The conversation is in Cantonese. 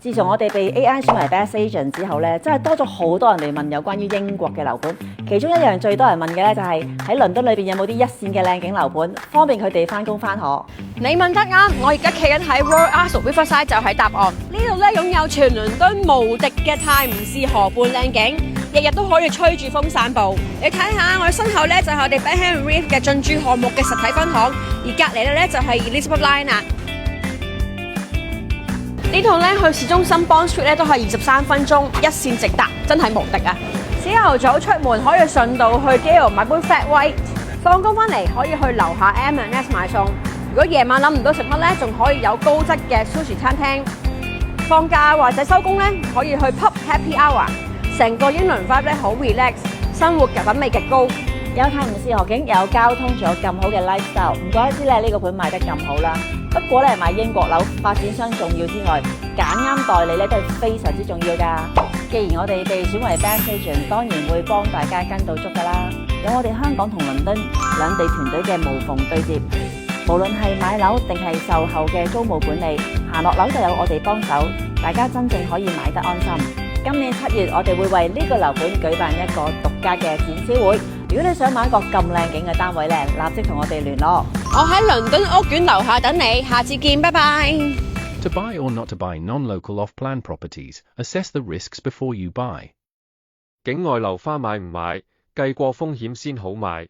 自從我哋被 AI 選為 Best Agent 之後咧，真係多咗好多人嚟問有關於英國嘅樓盤。其中一樣最多人問嘅咧就係喺倫敦裏邊有冇啲一線嘅靚景樓盤，方便佢哋翻工翻學。你問得啱，我而家企緊喺 Royal Ascot Riverside 就係答案。呢度咧擁有全倫敦無敵嘅泰晤士河畔靚景，日日都可以吹住風散步。你睇下我哋身後咧就係我哋 Beckham Reef 嘅進駐項目嘅實體分行，而隔離咧就係 Elizabeth Line 啦。呢度咧去市中心 Bond Street 咧都係23分鐘，一線直達，真係無敵啊！朝頭早出門可以順道去 Gale 買杯 Flat White， 放工翻嚟可以去樓下 M&S 買餸。如果夜晚諗唔到食乜咧，仲可以有高質嘅 sushi 餐廳。放假或者收工咧，可以去 Pub Happy Hour， 成個英倫 vibe 咧好 relax， 生活嘅品味極高。有泰晤士河景，有交通，仲有咁好嘅 lifestyle， 唔怪得知咧呢個盤賣得咁好啦。不過咧買英國樓，發展商重要之外，揀啱代理咧都係非常之重要㗎。既然我哋被選為 Best Agent， 當然會幫大家跟到足㗎啦。有我哋香港同倫敦兩地團隊嘅無縫對接，無論係買樓定係售後嘅租務管理，行落樓就有我哋幫手，大家真正可以買得安心。今年7月，我哋會為呢個樓盤舉辦一個獨家嘅展銷會。如果你想買一個咁靚景嘅單位咧，立即同我哋聯絡。我喺倫敦屋苑樓下等你，下次見，拜拜。To buy or not to buy non-local off-plan properties, assess the risks before you buy. 境外樓花買唔買，計過風險先好買。